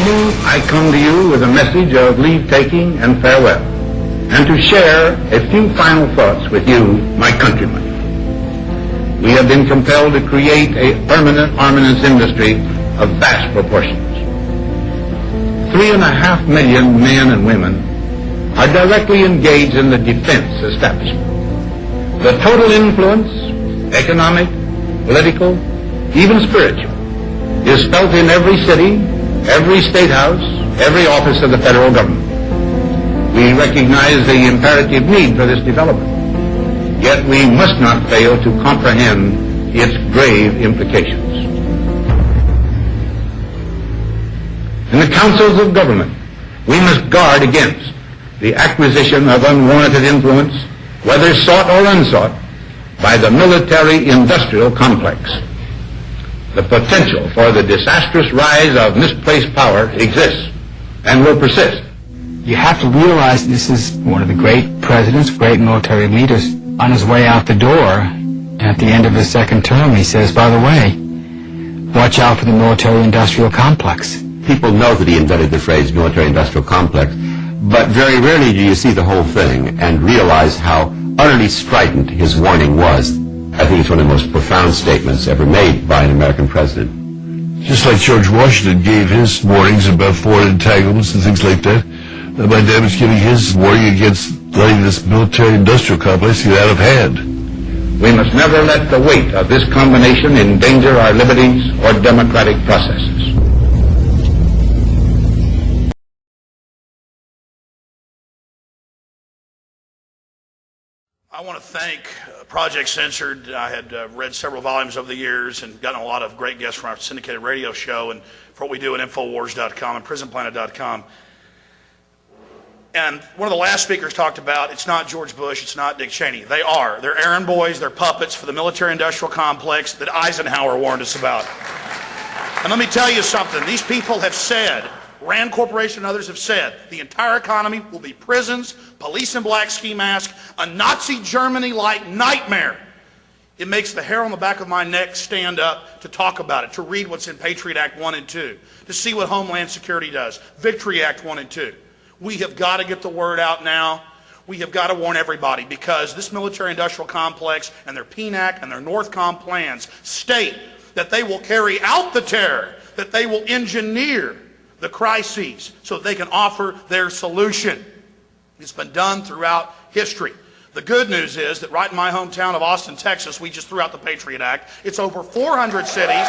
evening, I come to you with a message of leave-taking and farewell, and to share a few final thoughts with you, my countrymen. We have been compelled to create a permanent armaments industry of vast proportions. 3.5 million men and women are directly engaged in the defense establishment. The total influence, economic, political, even spiritual, is felt in every city, every state house, every office of the federal government. We recognize the imperative need for this development, yet we must not fail to comprehend its grave implications. In the councils of government, we must guard against the acquisition of unwarranted influence, whether sought or unsought, by the military-industrial complex. The potential for the disastrous rise of misplaced power exists and will persist. You have to realize this is one of the great presidents, great military leaders. On his way out the door, at the end of his second term, he says, by the way, watch out for the military-industrial complex. People know that he invented the phrase military-industrial complex, but very rarely do you see the whole thing and realize how utterly strident his warning was. I think it's one of the most profound statements ever made by an American president. Just like George Washington gave his warnings about foreign entanglements and things like that, my dad was giving his warning against letting this military-industrial complex get out of hand. We must never let the weight of this combination endanger our liberties or democratic processes. I want to thank Project Censored. I had read several volumes over the years and gotten a lot of great guests from our syndicated radio show and for what we do at Infowars.com and PrisonPlanet.com. And one of the last speakers talked about it's not George Bush, it's not Dick Cheney. They are. They're errand boys, they're puppets for the military-industrial complex that Eisenhower warned us about. And let me tell you something. These people have said, Rand Corporation and others have said, the entire economy will be prisons, police in black ski masks, a Nazi Germany-like nightmare. It makes the hair on the back of my neck stand up to talk about it, to read what's in Patriot Act 1 and 2, to see what Homeland Security does, Victory Act 1 and 2. We have got to get the word out now. We have got to warn everybody because this military-industrial complex and their PNAC and their NORTHCOM plans state that they will carry out the terror, that they will engineer the crises so that they can offer their solution. It's been done throughout history. The good news is that right in my hometown of Austin, Texas, we just threw out the Patriot Act. It's over 400 cities.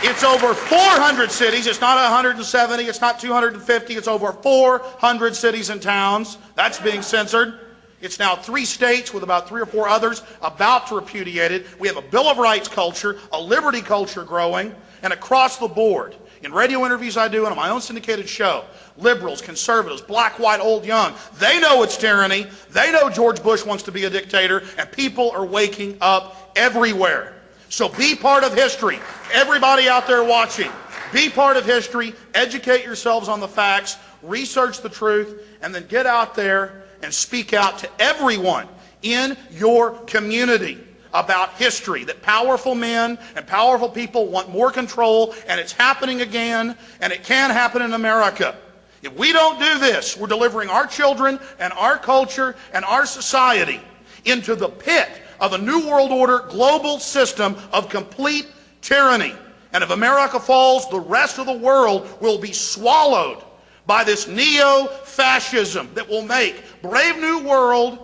It's over 400 cities. It's not 170. It's not 250. It's over 400 cities and towns. That's being censored. It's now 3 states with about 3 or 4 others about to repudiate it. We have a Bill of Rights culture, a liberty culture growing, and across the board. In radio interviews I do and on my own syndicated show, liberals, conservatives, black, white, old, young, they know it's tyranny. They know George Bush wants to be a dictator, and people are waking up everywhere. So be part of history. Everybody out there watching, be part of history, educate yourselves on the facts, research the truth, and then get out there and speak out to everyone in your community about history, that powerful men and powerful people want more control, and it's happening again, and it can happen in America. If we don't do this, we're delivering our children and our culture and our society into the pit of a new world order global system of complete tyranny. And if America falls, the rest of the world will be swallowed by this neo-fascism that will make Brave New World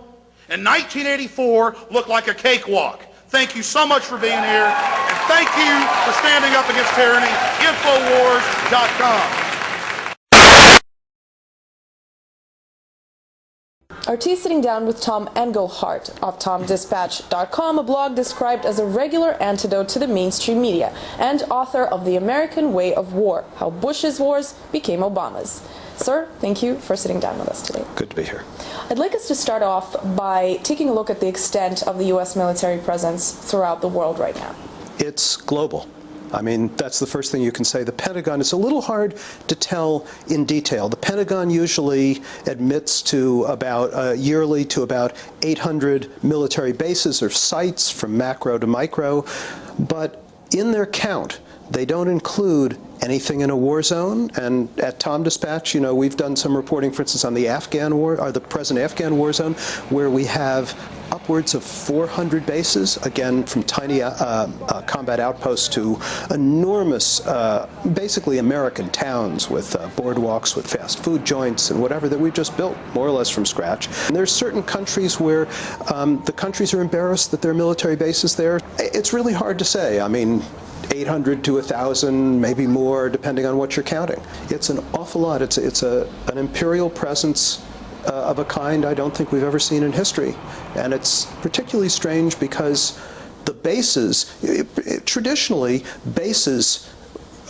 in 1984 look like a cakewalk. Thank you so much for being here, and thank you for standing up against tyranny. Infowars.com. RT sitting down with Tom Engelhardt of TomDispatch.com, a blog described as a regular antidote to the mainstream media, and author of The American Way of War, How Bush's Wars Became Obama's. Sir, thank you for sitting down with us today. Good to be here. I'd like us to start off by taking a look at the extent of the U.S. military presence throughout the world right now. It's global. I mean, that's the first thing you can say. The Pentagon, it's a little hard to tell in detail. The Pentagon usually admits to about yearly to about 800 military bases or sites from macro to micro, but in their count, They don't include anything in a war zone. And at Tom Dispatch, you know, we've done some reporting, for instance, on the Afghan war, or the present Afghan war zone, where we have upwards of 400 bases, again, from tiny combat outposts to enormous, basically American towns with boardwalks, with fast food joints and whatever that we've just built, more or less from scratch. And there's certain countries where the countries are embarrassed that there are military bases there. It's really hard to say. I mean, 800 to 1,000, maybe more, depending on what you're counting. It's an awful lot. It's an imperial presence of a kind I don't think we've ever seen in history. And it's particularly strange because the bases, traditionally, bases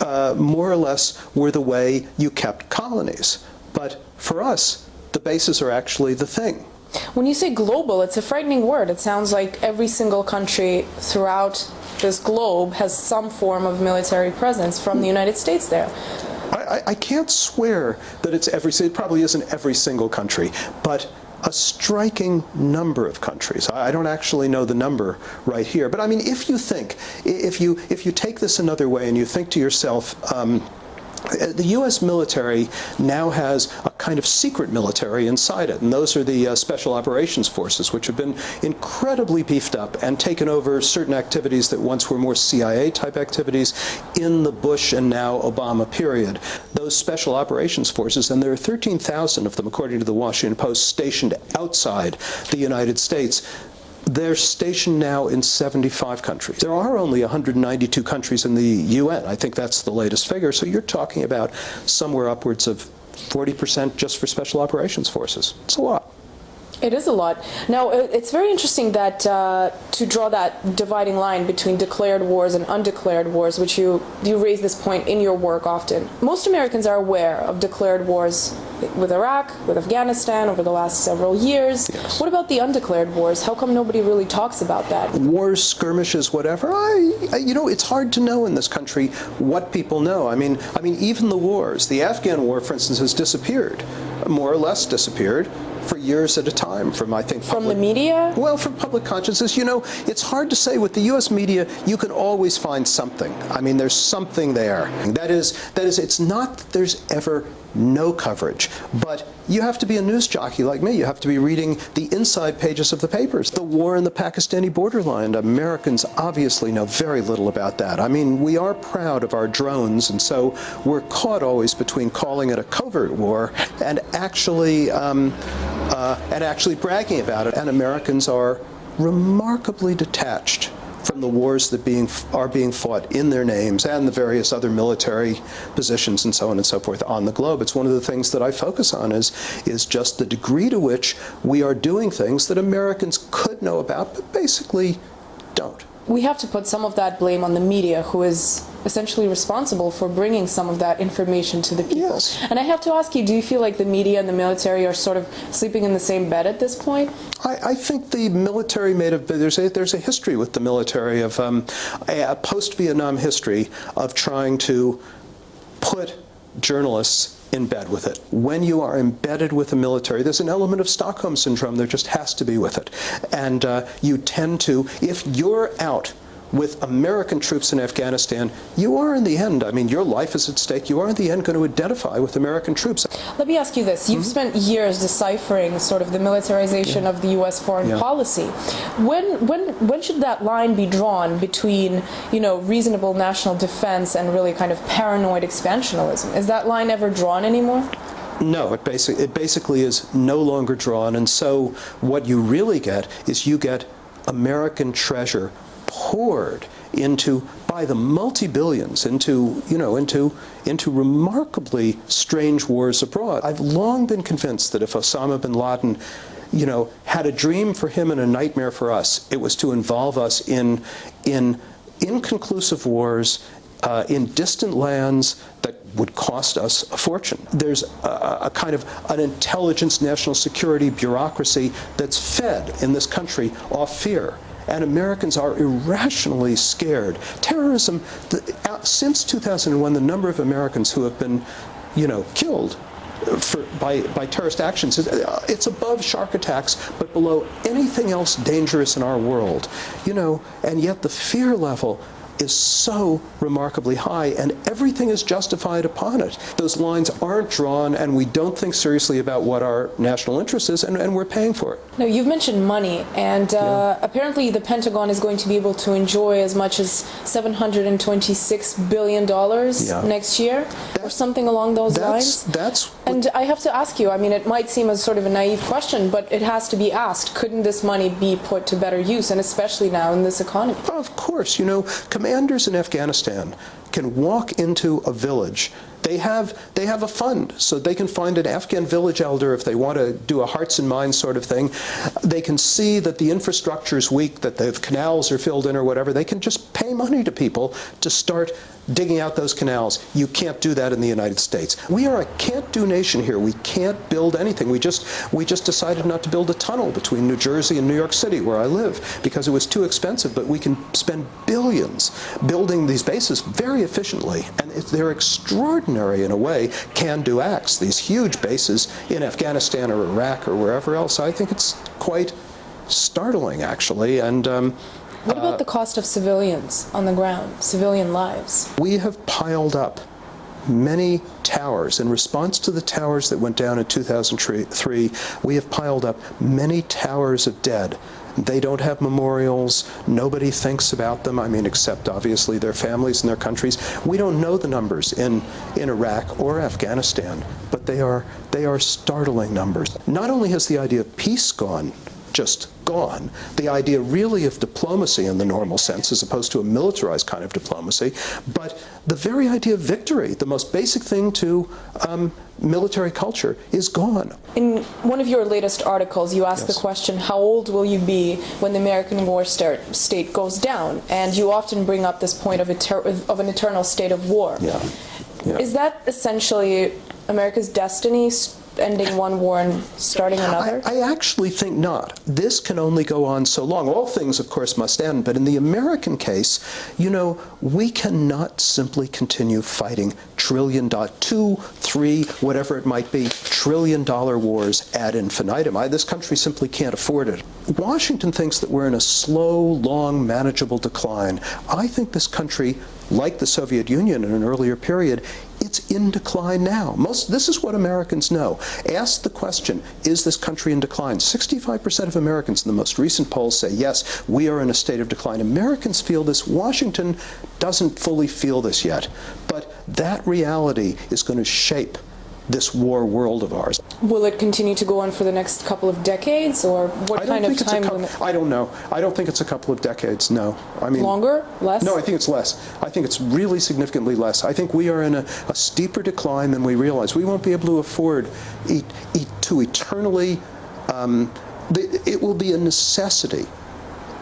more or less were the way you kept colonies. But for us, the bases are actually the thing. When you say global, it's a frightening word. It sounds like every single country throughout this globe has some form of military presence from the United States there. I can't swear that it probably isn't every single country, but a striking number of countries. I don't actually know the number right here, but I mean, if you think, if you take this another way and you think to yourself, the U.S. military now has a kind of secret military inside it, and those are the Special Operations Forces, which have been incredibly beefed up and taken over certain activities that once were more CIA-type activities in the Bush and now Obama period. Those Special Operations Forces, and there are 13,000 of them, according to the Washington Post, stationed outside the United States. They're stationed now in 75 countries. There are only 192 countries in the UN. I think that's the latest figure. So you're talking about somewhere upwards of 40% just for Special Operations Forces. It's a lot. It is a lot. Now, it's very interesting that to draw that dividing line between declared wars and undeclared wars, which you raise this point in your work often. Most Americans are aware of declared wars with Iraq, with Afghanistan over the last several years. Yes. What about the undeclared wars? How come nobody really talks about that? Wars, skirmishes, whatever. You know, it's hard to know in this country what people know. I mean, even the wars. The Afghan war, for instance, has disappeared, more or less disappeared, for years at a time from, I think, From the media? Well, from public consciousness. You know, it's hard to say. With the U.S. media, you can always find something. I mean, there's something there. That is, it's not that there's ever no coverage, but you have to be a news jockey like me. You have to be reading the inside pages of the papers. The war in the Pakistani borderline, Americans obviously know very little about that. I mean, we are proud of our drones, and so we're caught always between calling it a covert war and actually bragging about it. And Americans are remarkably detached from the wars that are being fought in their names and the various other military positions and so on and so forth on the globe. It's one of the things that I focus on is just the degree to which we are doing things that Americans could know about but basically don't. We have to put some of that blame on the media, who is essentially responsible for bringing some of that information to the people. Yes. And I have to ask you, do you feel like the media and the military are sort of sleeping in the same bed at this point? I think the military there's a history with the military of a post-Vietnam history of trying to put journalists in bed with it. When you are embedded with the military, there's an element of Stockholm Syndrome. There just has to be with it. And you tend to, if you're out with American troops in Afghanistan, you are in the end, I mean, your life is at stake, you are in the end going to identify with American troops. Let me ask you this. You've spent years deciphering sort of the militarization of the U.S. foreign policy. When should that line be drawn between, you know, reasonable national defense and really kind of paranoid expansionism? Is that line ever drawn anymore? No, it basically is no longer drawn, and so what you really get is you get American treasure poured into, by the multi-billions, into remarkably strange wars abroad. I've long been convinced that if Osama bin Laden, you know, had a dream for him and a nightmare for us, it was to involve us in inconclusive wars in distant lands that would cost us a fortune. There's a kind of an intelligence, national security bureaucracy that's fed in this country off fear. And Americans are irrationally scared. Terrorism, since 2001, the number of Americans who have been, you know, killed by terrorist actions, it's above shark attacks, but below anything else dangerous in our world. You know, and yet the fear level is so remarkably high, and everything is justified upon it. Those lines aren't drawn, and we don't think seriously about what our national interest is, and we're paying for it. Now, you've mentioned money, and apparently the Pentagon is going to be able to enjoy as much as $726 billion next year, or something along those lines. And I have to ask you, I mean, it might seem as sort of a naive question, but it has to be asked. Couldn't this money be put to better use, and especially now in this economy? Of course. You know, commanders in Afghanistan can walk into a village. They have a fund, so they can find an Afghan village elder if they want to do a hearts and minds sort of thing. They can see that the infrastructure is weak, that the canals are filled in or whatever. They can just pay money to people to start digging out those canals. You can't do that in the United States. We are a can't-do nation here. We can't build anything. We just decided not to build a tunnel between New Jersey and New York City, where I live, because it was too expensive. But we can spend billions building these bases very efficiently, and they're extraordinary in a way can-do acts. These huge bases in Afghanistan or Iraq or wherever else. I think it's quite startling, actually. And what about the cost of civilians on the ground, civilian lives? We have piled up many towers. In response to the towers that went down in 2003, we have piled up many towers of dead. They don't have memorials. Nobody thinks about them, I mean, except obviously their families and their countries. We don't know the numbers in Iraq or Afghanistan, but they are startling numbers. Not only has the idea of peace just gone, the idea really of diplomacy in the normal sense as opposed to a militarized kind of diplomacy, but the very idea of victory, the most basic thing to military culture, is gone. In one of your latest articles, you asked the question, how old will you be when the American war state goes down? And you often bring up this point of an eternal state of war. Is that essentially America's destiny, ending one war and starting another? I actually think not. This can only go on so long. All things, of course, must end. But in the American case, you know, we cannot simply continue fighting $2, $3, whatever it might be, trillion-dollar wars ad infinitum. This country simply can't afford it. Washington thinks that we're in a slow, long, manageable decline. I think this country, like the Soviet Union in an earlier period, it's in decline now. This is what Americans know. Ask the question, is this country in decline? 65% of Americans in the most recent polls say, yes, we are in a state of decline. Americans feel this. Washington doesn't fully feel this yet. But that reality is going to shape this war world of ours. Will it continue to go on for the next couple of decades, or what kind of time limit? I don't know. I don't think it's a couple of decades, no. I mean, longer? Less? No, I think it's less. I think it's really significantly less. I think we are in a steeper decline than we realize. We won't be able to afford to eternally, it will be a necessity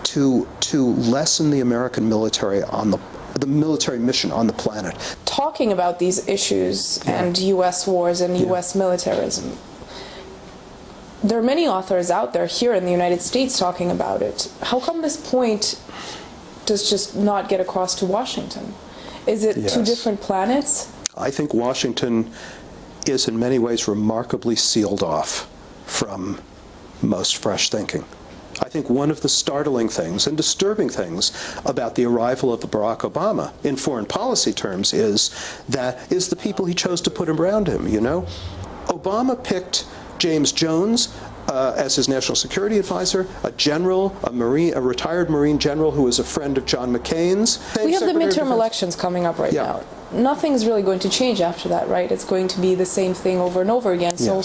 to lessen the American military on the military mission on the planet. Talking about these issues and U.S. wars and U.S. militarism, there are many authors out there here in the United States talking about it. How come this point does just not get across to Washington? Is it two different planets? I think Washington is in many ways remarkably sealed off from most fresh thinking. I think one of the startling things and disturbing things about the arrival of Barack Obama in foreign policy terms is the people he chose to put around him, you know. Obama picked James Jones as his national security advisor, a general, a retired Marine general who was a friend of John McCain's. We have the midterm elections coming up right now. Nothing's really going to change after that, right? It's going to be the same thing over and over again. So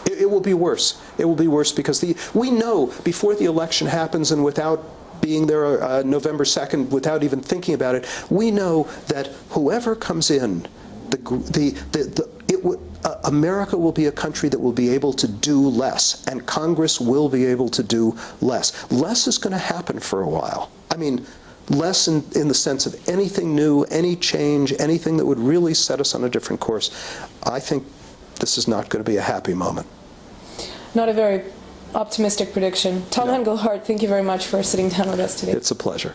it will be worse. It will be worse because we know before the election happens, and without being there November 2nd, without even thinking about it, we know that whoever comes in, America will be a country that will be able to do less, and Congress will be able to do less. Less is going to happen for a while. I mean, less in the sense of anything new, any change, anything that would really set us on a different course. I think this is not going to be a happy moment. Not a very optimistic prediction. Tom Engelhardt, thank you very much for sitting down with us today. It's a pleasure.